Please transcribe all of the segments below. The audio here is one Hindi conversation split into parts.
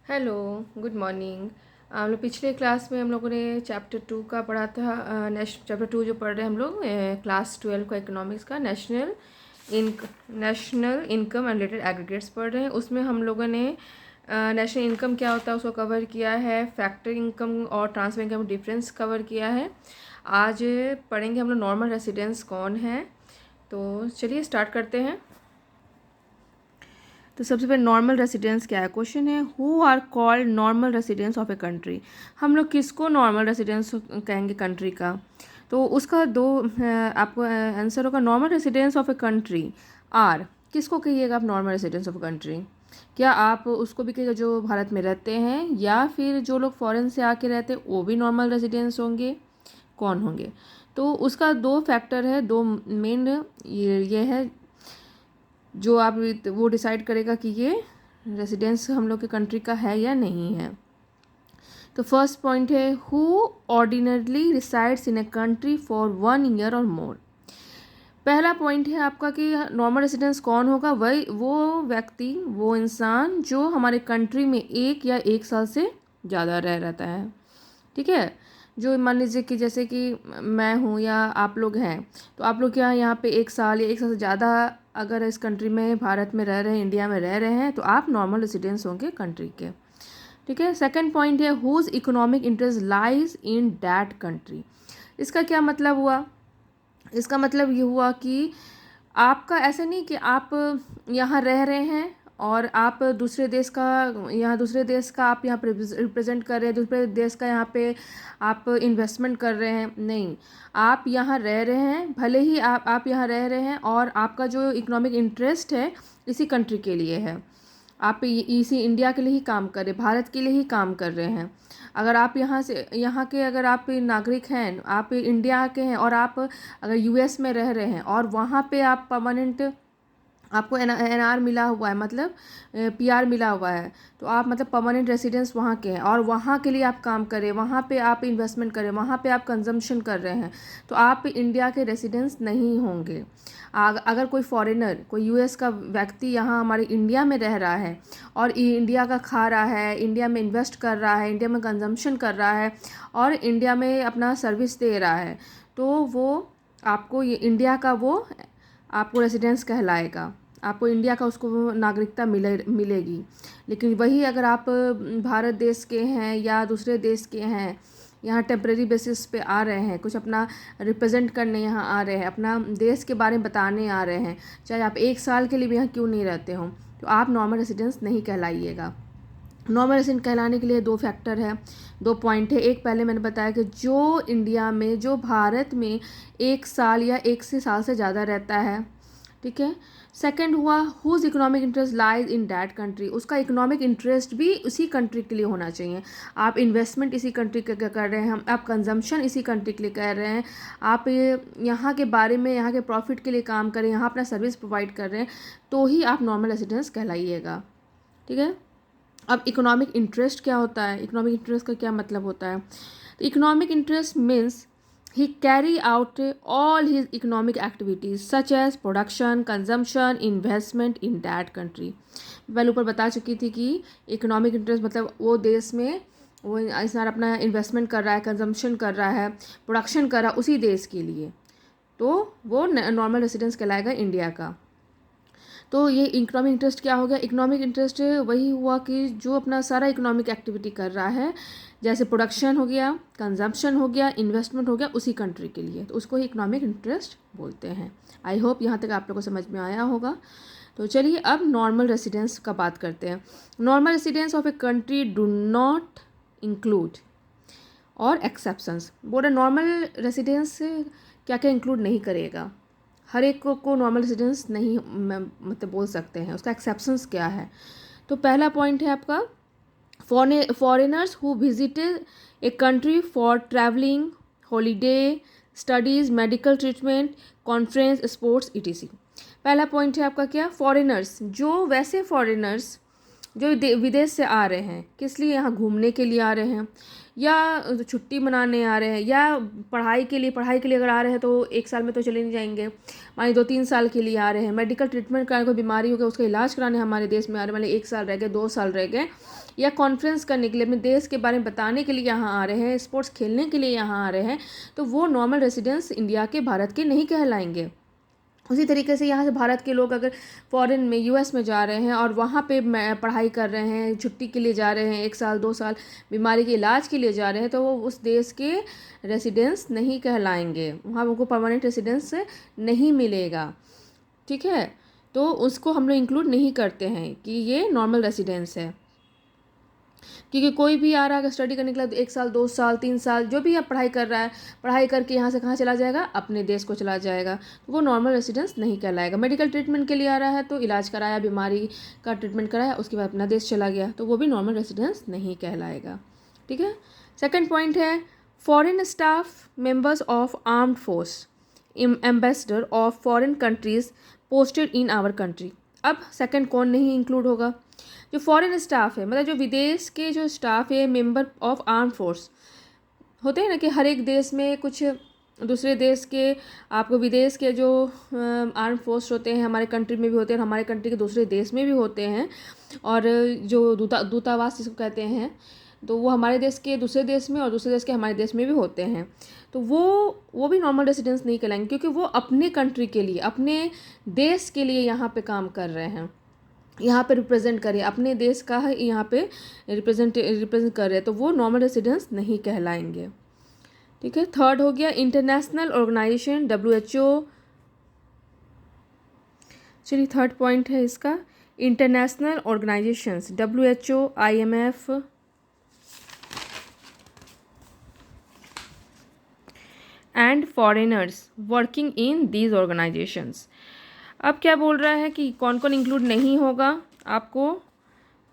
Hello, good morning. हम लोग पिछले क्लास में हम लोगों ने चैप्टर 2 का पढ़ा था। चैप्टर 2 जो पढ़ रहे हैं हम लोग क्लास 12 का इकोनॉमिक्स का national income and related aggregates पढ़ रहे हैं। उसमें हम लोगों ने नेशनल इनकम क्या होता है उसको कवर किया है, फैक्टर इनकम और ट्रांसफर इनकम डिफरेंस कवर किया है। आज पढ़ेंगे हम लोग नॉर्मल रेसिडेंस कौन है। तो चलिए स्टार्ट करते हैं। तो सबसे पहले नॉर्मल रेसिडेंस क्या है, क्वेश्चन है who are called normal residence of a country. हम लोग किसको नॉर्मल रेसिडेंस कहेंगे कंट्री का। तो उसका दो आपको आंसर होगा normal residence of a country are. किसको कहिएगा आप normal residence of a country? क्या आप उसको भी कहिएगा जो भारत में रहते हैं, या फिर जो लोग फॉरेन से आके रहते हैं वो भी नॉर्मल रेसिडेंस होंगे? कौन होंगे? तो उसका दो फैक्टर है, दो मेन ये है जो आप वो डिसाइड करेगा कि ये रेसिडेंस हम लोग के कंट्री का है या नहीं है। तो फर्स्ट पॉइंट है who ordinarily resides in a country for 1 year और मोर। पहला पॉइंट है आपका कि नॉर्मल रेसिडेंस कौन होगा, वही वो व्यक्ति, वो इंसान जो हमारे कंट्री में 1 या 1 साल से ज़्यादा रह रहता है। ठीक है, जो मान लीजिए कि जैसे कि मैं हूँ या आप लोग हैं, तो आप लोग क्या यहाँ पे 1 साल या 1 साल से ज़्यादा अगर इस कंट्री में, भारत में रह रहे हैं, इंडिया में रह रहे हैं, तो आप नॉर्मल रेसिडेंस होंगे कंट्री के। ठीक है, सेकंड पॉइंट है whose economic interest lies in that country. इसका क्या मतलब हुआ? इसका मतलब ये हुआ कि आपका ऐसा नहीं कि आप यहाँ रह रहे हैं और आप दूसरे देश का, यहाँ दूसरे देश का आप यहाँ पे रिप्रेजेंट कर रहे हैं, दूसरे देश का यहाँ पे आप इन्वेस्टमेंट कर रहे हैं। नहीं, आप यहाँ रह रहे हैं, भले ही आप यहाँ रह रहे हैं और आपका जो इकोनॉमिक इंटरेस्ट है इसी कंट्री के लिए है। आप इसी इंडिया के लिए ही काम कर रहे हैं, भारत के लिए ही काम कर रहे हैं। अगर आप यहाँ से, यहाँ के अगर आप नागरिक हैं, आप इंडिया के हैं और आप अगर यूएस में रह रहे हैं और वहाँ पे आप परमानेंट, आपको एनआर मिला हुआ है, मतलब पीआर मिला हुआ है, तो आप मतलब परमानेंट रेसिडेंस वहाँ के हैं और वहाँ के लिए आप काम करें, वहाँ पे आप इन्वेस्टमेंट करें, वहाँ पे आप कंजम्पशन कर रहे हैं, तो आप इंडिया के रेसिडेंस नहीं होंगे। अगर कोई फॉरेनर, कोई यूएस का व्यक्ति यहाँ हमारे इंडिया में रह रहा है और इंडिया का खा रहा है, इंडिया में इन्वेस्ट कर रहा है, इंडिया में कंजम्पशन कर रहा है और इंडिया में अपना सर्विस दे रहा है, तो वो आपको ये इंडिया का वो आपको रेसिडेंस कहलाएगा, आपको इंडिया का उसको नागरिकता मिलेगी। लेकिन वही अगर आप भारत देश के हैं या दूसरे देश के हैं, यहाँ टेम्प्रेरी बेसिस पे आ रहे हैं, कुछ अपना रिप्रेजेंट करने यहाँ आ रहे हैं, अपना देश के बारे में बताने आ रहे हैं, चाहे आप 1 साल के लिए भी यहाँ क्यों नहीं रहते हो, तो आप नॉर्मल रेसिडेंस नहीं कहलाइएगा। नॉर्मल रेसिडेंट कहलाने के लिए दो फैक्टर है, दो पॉइंट है। एक पहले मैंने बताया कि जो इंडिया में, जो भारत में 1 साल या 1 साल से ज़्यादा रहता है। ठीक है, सेकंड हुआ whose economic interest lies in that country. उसका इकोनॉमिक इंटरेस्ट भी उसी कंट्री के लिए होना चाहिए। आप इन्वेस्टमेंट इसी कंट्री के कर रहे हैं, आप कंजम्पशन इसी कंट्री के लिए कर रहे हैं, आप यहाँ के बारे में, यहाँ के प्रॉफिट के लिए काम करें, यहाँ अपना सर्विस प्रोवाइड कर रहे हैं, तो ही आप नॉर्मल रेसिडेंस कहलाइएगा। ठीक है, अब इकोनॉमिक इंटरेस्ट क्या होता है, इकोनॉमिक इंटरेस्ट का क्या मतलब होता है? तो economic interest means he carry out all his economic activities such as production, consumption, investment in that country। पहले ऊपर बता चुकी थी कि इकोनॉमिक इंटरेस्ट मतलब वो देश में वो इंसान अपना इन्वेस्टमेंट कर रहा है, कंजम्पशन कर रहा है, प्रोडक्शन कर रहा है उसी देश के लिए, तो वो नॉर्मल रेसिडेंस कहलाएगा इंडिया का। तो ये इकोनॉमिक इंटरेस्ट क्या हो गया? इकोनॉमिक इंटरेस्ट वही हुआ कि जो अपना सारा इकोनॉमिक एक्टिविटी कर रहा है, जैसे प्रोडक्शन हो गया, कंजम्पशन हो गया, इन्वेस्टमेंट हो गया उसी कंट्री के लिए, तो उसको ही इकोनॉमिक इंटरेस्ट बोलते हैं। आई होप यहाँ तक आप लोगों को समझ में आया होगा। तो चलिए अब नॉर्मल रेसिडेंस का बात करते हैं। Normal residence of a country do not include और एक्सेप्शंस। बोला नॉर्मल रेसिडेंस क्या क्या इंक्लूड नहीं करेगा, हर एक को नॉर्मल रेसिडेंस नहीं मतलब बोल सकते हैं, उसका एक्सेप्शंस क्या है। तो पहला पॉइंट है आपका foreigners who visited a country for travelling, holiday, studies, medical treatment, conference, sports etc. पहला पॉइंट है आपका क्या? फॉरेनर्स, जो वैसे फॉरेनर्स जो विदेश से आ रहे हैं, किस लिए? यहाँ घूमने के लिए आ रहे हैं, या छुट्टी मनाने आ रहे हैं, या पढ़ाई के लिए अगर आ रहे हैं तो 1 साल में तो चले नहीं जाएंगे, मानिए 2-3 साल के लिए आ रहे हैं। मेडिकल ट्रीटमेंट कराने, कोई बीमारी हो गया उसका इलाज कराने हमारे देश में आ रहे हैं, मान 1 साल रह गए, 2 साल रह गए, या कॉन्फ्रेंस करने के लिए, अपने देश के बारे में बताने के लिए यहाँ आ रहे हैं, स्पोर्ट्स खेलने के लिए यहाँ आ रहे हैं, तो वो नॉर्मल रेसिडेंट्स इंडिया के, भारत के नहीं कहलाएंगे। उसी तरीके से यहाँ से भारत के लोग अगर फॉरेन में, यूएस में जा रहे हैं और वहाँ पे पढ़ाई कर रहे हैं, छुट्टी के लिए जा रहे हैं, 1 साल 2 साल बीमारी के इलाज के लिए जा रहे हैं, तो वो उस देश के रेसिडेंस नहीं कहलाएंगे, वहाँ उनको परमानेंट रेसिडेंस नहीं मिलेगा। ठीक है, तो उसको हम लोग इंक्लूड नहीं करते हैं कि ये नॉर्मल रेसिडेंस है। क्योंकि कोई भी आ रहा है स्टडी करने के लिए 1 साल 2 साल 3 साल जो भी आप पढ़ाई कर रहा है, पढ़ाई करके यहाँ से कहाँ चला जाएगा, अपने देश को चला जाएगा, तो वो नॉर्मल रेसिडेंस नहीं कहलाएगा। मेडिकल ट्रीटमेंट के लिए आ रहा है तो इलाज कराया, बीमारी का ट्रीटमेंट कराया, उसके बाद अपना देश चला गया, तो वो भी नॉर्मल रेसिडेंस नहीं कहलाएगा। ठीक है। सेकेंड पॉइंट है foreign staff members of armed force, ambassador of foreign countries posted in our country. अब सेकंड कौन नहीं इंक्लूड होगा? जो फॉरेन स्टाफ है, मतलब जो विदेश के जो स्टाफ है, मेंबर ऑफ आर्म फोर्स होते हैं ना, कि हर एक देश में कुछ दूसरे देश के, आपको विदेश के जो आर्म फोर्स होते हैं, हमारे कंट्री में भी होते हैं, हमारे कंट्री के दूसरे देश में भी होते हैं, और जो दूतावास जिसको कहते हैं, तो वो हमारे देश के दूसरे देश में और दूसरे देश के हमारे देश में भी होते हैं, तो वो भी नॉर्मल रेसिडेंस नहीं कहलाएंगे, क्योंकि वो अपने कंट्री के लिए, अपने देश के लिए यहाँ पे काम कर रहे हैं, यहाँ पे रिप्रेजेंट करें, अपने देश का यहाँ पे रिप्रेजेंट कर रहे हैं, तो वो नॉर्मल रेसिडेंस नहीं कहलाएंगे। ठीक है। थर्ड हो गया इंटरनेशनल ऑर्गेनाइजेशन, WHO। चलिए थर्ड पॉइंट है इसका, international organisations, WHO, IMF and foreigners working in these organisations. अब क्या बोल रहा है कि कौन कौन इंक्लूड नहीं होगा आपको?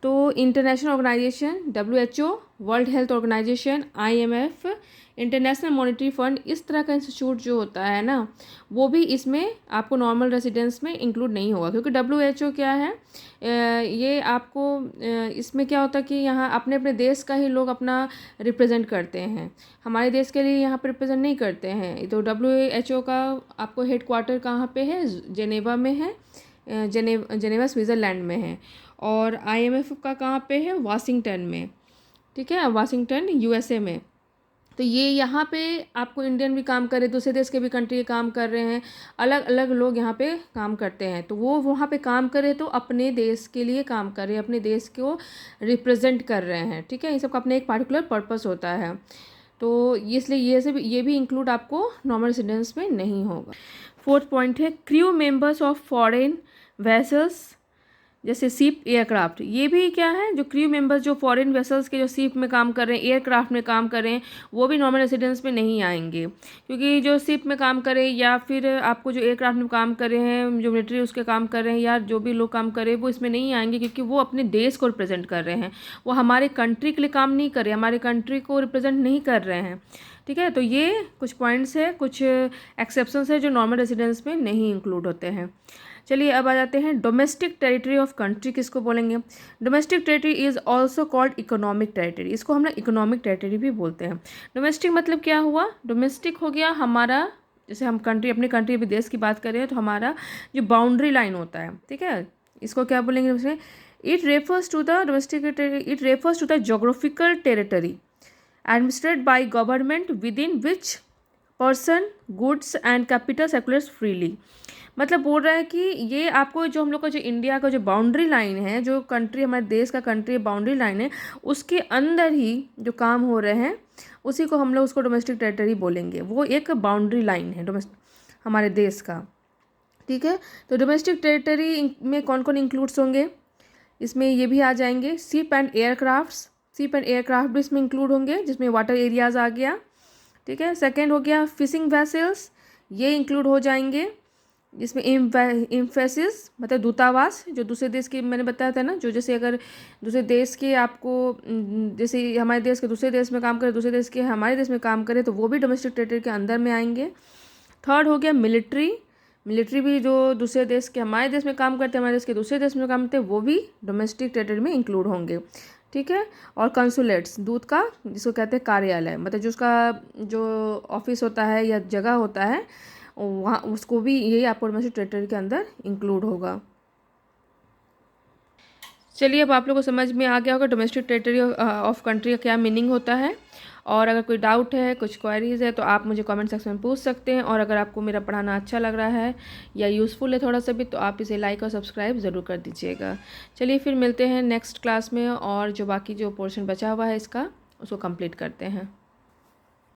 तो international organisation, WHO, world health organisation, IMF, international monetary fund, इस तरह का इंस्टीट्यूट जो होता है ना, वो भी इसमें आपको नॉर्मल रेसिडेंस में इंक्लूड नहीं होगा, क्योंकि WHO क्या है, ये आपको इसमें क्या होता है कि यहाँ अपने अपने देश का ही लोग अपना रिप्रेजेंट करते हैं, हमारे देश के लिए यहाँ पर रिप्रेजेंट नहीं करते हैं। तो WHO का आपको हेड क्वार्टर कहाँ पे है? जेनेवा में है, जेनेवा स्विट्ज़रलैंड में है, और IMF का कहाँ पे है? वाशिंगटन में। ठीक है, वाशिंगटन USA में। तो ये यहाँ पे आपको इंडियन भी काम कर रहे, दूसरे देश के भी कंट्री काम कर रहे हैं, अलग अलग लोग यहाँ पे काम करते हैं, तो वो वहाँ पे काम कर रहे तो अपने देश के लिए काम कर रहे हैं, अपने देश को रिप्रेजेंट कर रहे हैं। ठीक है, ये सबका अपने एक पार्टिकुलर पर्पस होता है, तो इसलिए ये भी इंक्लूड आपको नॉर्मल रेसिडेंस में नहीं होगा। फोर्थ पॉइंट है crew members of foreign vessels, जैसे शिप, एयरक्राफ्ट। ये भी क्या है, जो क्रू मेंबर्स जो फॉरेन वेसल्स के जो शिप में काम कर रहे हैं, एयरक्राफ्ट में काम कर रहे हैं, वो भी नॉर्मल रेसिडेंस में नहीं आएंगे, क्योंकि जो शिप में काम करें या फिर आपको जो एयरक्राफ्ट में काम कर रहे हैं, जो मिलिट्री उसके काम कर रहे हैं, या जो भी लोग काम कर रहे हैं, वो इसमें नहीं आएंगे, क्योंकि वो अपने देश को रिप्रेजेंट कर रहे हैं, वो हमारे कंट्री के लिए काम नहीं कर रहे, हमारे कंट्री को रिप्रेजेंट नहीं कर रहे हैं। ठीक है, तो ये कुछ पॉइंट्स है, कुछ एक्सेप्शंस है जो नॉर्मल रेसिडेंस में नहीं इंक्लूड होते हैं। चलिए अब आ जाते हैं डोमेस्टिक टेरिटरी ऑफ कंट्री किसको बोलेंगे? Domestic territory is also called economic territory, इसको हम लोग इकोनॉमिक टेरिटरी भी बोलते हैं। डोमेस्टिक मतलब क्या हुआ? डोमेस्टिक हो गया हमारा, जैसे हम कंट्री, अपनी कंट्री विदेश की बात करें तो हमारा जो बाउंड्री लाइन होता है, ठीक है, इसको क्या बोलेंगे? उसमें it refers to the domestic, it refers to the geographical territory administered by government within which person, goods and capital circulates freely. मतलब बोल रहा है कि ये आपको जो हम लोग का जो इंडिया का जो बाउंड्री लाइन है, जो कंट्री हमारे देश का कंट्री बाउंड्री लाइन है, उसके अंदर ही जो काम हो रहे हैं उसी को हम लोग उसको डोमेस्टिक टेरिटरी बोलेंगे। वो एक बाउंड्री लाइन है हमारे देश का। ठीक है, तो डोमेस्टिक टेरिटरी में कौन कौन इंक्लूड्स होंगे? इसमें ये भी आ जाएंगे ship and aircrafts, ship and aircraft भी इसमें इंक्लूड होंगे, जिसमें वाटर एरियाज़ आ गया। ठीक है, सेकेंड हो गया फिशिंग वैसल्स, ये इंक्लूड हो जाएंगे, जिसमें एम्फेसिस मतलब दूतावास, जो दूसरे देश के, मैंने बताया था ना, जो जैसे अगर दूसरे देश के आपको, जैसे हमारे देश के दूसरे देश में काम करे, दूसरे देश के हमारे देश में काम करे, तो वो भी डोमेस्टिक टेरिटरी के अंदर में आएंगे। थर्ड हो गया मिलिट्री, मिलिट्री भी जो दूसरे देश के हमारे देश में काम करते हैं, हमारे देश के दूसरे देश में काम करते हैं, वो भी डोमेस्टिक टेरिटरी में इंक्लूड होंगे। ठीक है, और कंसुलेट्स, दूत का जिसको कहते हैं कार्यालय, मतलब जो उसका जो ऑफिस होता है या जगह होता है वहाँ, उसको भी यही आपको डोमेस्टिक टेरिटरी के अंदर इंक्लूड होगा। चलिए अब आप लोगों को समझ में आ गया होगा डोमेस्टिक टेरिटरी ऑफ कंट्री का क्या मीनिंग होता है। और अगर कोई डाउट है, कुछ क्वेरीज़ है, तो आप मुझे कमेंट सेक्शन में पूछ सकते हैं। और अगर आपको मेरा पढ़ाना अच्छा लग रहा है या यूज़फुल है थोड़ा सा भी, तो आप इसे लाइक और सब्सक्राइब ज़रूर कर दीजिएगा। चलिए फिर मिलते हैं नेक्स्ट क्लास में, और जो बाकी जो पोर्शन बचा हुआ है इसका, उसको कंप्लीट करते हैं।